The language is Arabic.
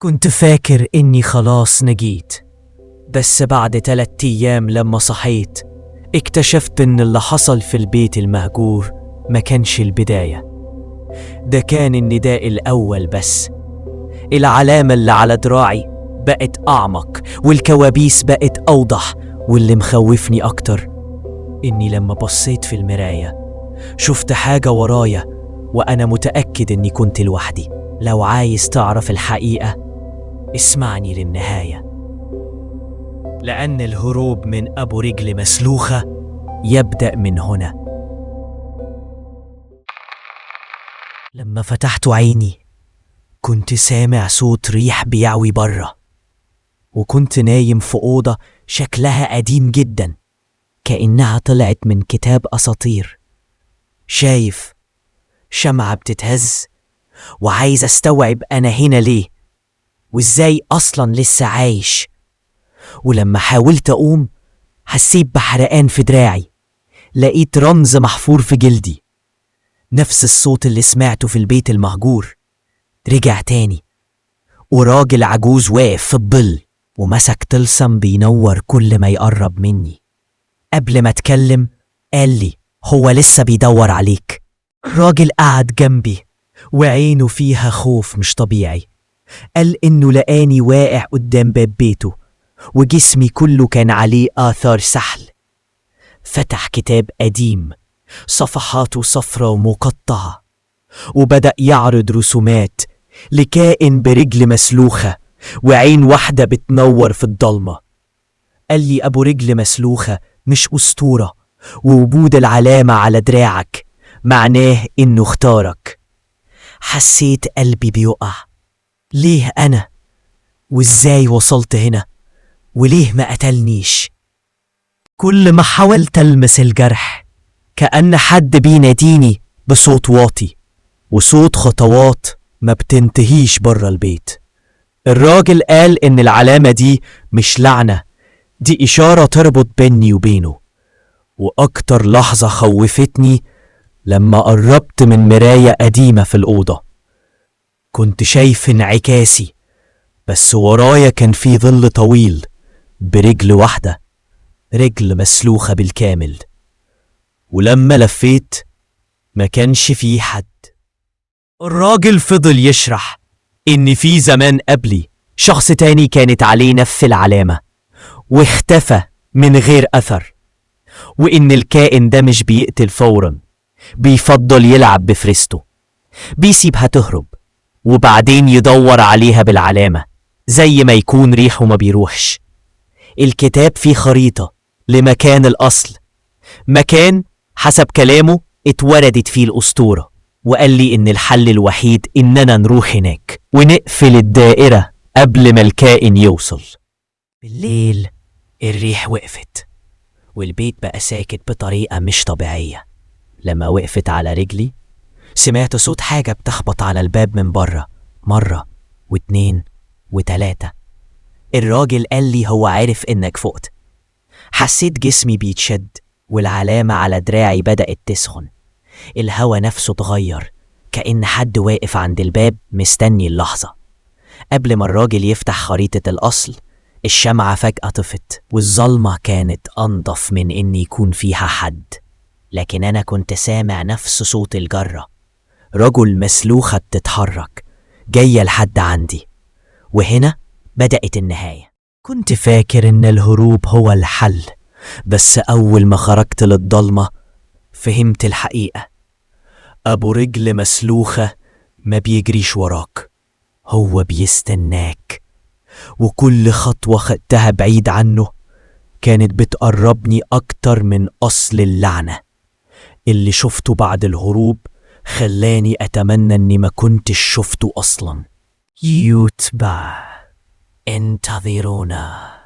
كنت فاكر إني خلاص نجيت، بس بعد 3 أيام لما صحيت اكتشفت إن اللي حصل في البيت المهجور ما كانش البداية، ده كان النداء الأول بس. العلامة اللي على دراعي بقت أعمق والكوابيس بقت أوضح، واللي مخوفني أكتر إني لما بصيت في المراية شفت حاجة ورايا، وأنا متأكد إني كنت لوحدي. لو عايز تعرف الحقيقة اسمعني للنهاية، لأن الهروب من أبو رجل مسلوخة يبدأ من هنا. لما فتحت عيني كنت سامع صوت ريح بيعوي بره، وكنت نايم في أوضة شكلها قديم جدا، كأنها طلعت من كتاب أساطير. شايف شمعة بتتهز، وعايز استوعب أنا هنا ليه وإزاي أصلا لسه عايش. ولما حاولت أقوم حسيت بحرقان في دراعي، لقيت رمز محفور في جلدي. نفس الصوت اللي سمعته في البيت المهجور رجع تاني، وراجل عجوز واقف في الظل ومسك طلسم بينور كل ما يقرب مني. قبل ما اتكلم قال لي هو لسه بيدور عليك. الراجل قعد جنبي وعينه فيها خوف مش طبيعي. قال إنه لقاني واقع قدام باب بيته وجسمي كله كان عليه آثار سحل. فتح كتاب قديم صفحاته صفرة ومقطعة، وبدأ يعرض رسومات لكائن برجل مسلوخة وعين واحدة بتنور في الضلمة. قال لي أبو رجل مسلوخة مش أسطورة، ووجود العلامة على دراعك معناه إنه اختارك. حسيت قلبي بيقع. ليه أنا؟ وإزاي وصلت هنا؟ وليه ما قتلنيش؟ كل ما حاولت ألمس الجرح كأن حد بيناديني بصوت واطي، وصوت خطوات ما بتنتهيش برا البيت. الراجل قال إن العلامة دي مش لعنة، دي إشارة تربط بيني وبينه. وأكتر لحظة خوفتني لما قربت من مراية قديمة في الأوضة. كنت شايف انعكاسي، بس ورايا كان في ظل طويل برجل واحدة، رجل مسلوخة بالكامل. ولما لفيت ما كانش في حد. الراجل فضل يشرح إن في زمان قبلي شخص تاني كانت عليه نفس العلامة واختفى من غير أثر، وإن الكائن ده مش بيقتل فورا، بيفضل يلعب بفريسته، بيسيبها تهرب وبعدين يدور عليها بالعلامة زي ما يكون ريحه ما بيروحش. الكتاب فيه خريطة لمكان الأصل، مكان حسب كلامه اتوردت فيه الأسطورة، وقال لي إن الحل الوحيد إننا نروح هناك ونقفل الدائرة قبل ما الكائن يوصل. بالليل الريح وقفت والبيت بقى ساكت بطريقة مش طبيعية. لما وقفت على رجلي سمعت صوت حاجة بتخبط على الباب من بره، مرة واتنين وتلاتة. الراجل قال لي هو عارف إنك فقت. حسيت جسمي بيتشد والعلامة على دراعي بدأت تسخن. الهوا نفسه اتغير، كأن حد واقف عند الباب مستني اللحظة. قبل ما الراجل يفتح خريطة الأصل الشمعة فجأة طفت، والظلمة كانت أنضف من إن يكون فيها حد. لكن أنا كنت سامع نفس صوت الجرة، رجل مسلوخة بتتحرك جاية لحد عندي. وهنا بدأت النهاية. كنت فاكر إن الهروب هو الحل، بس أول ما خرجت للضلمة فهمت الحقيقة. أبو رجل مسلوخة ما بيجريش وراك، هو بيستناك. وكل خطوة خدتها بعيد عنه كانت بتقربني أكتر من أصل اللعنة. اللي شفته بعد الهروب خلاني أتمنى أني ما كنتش شفته أصلا. يتبع، انتظرونا.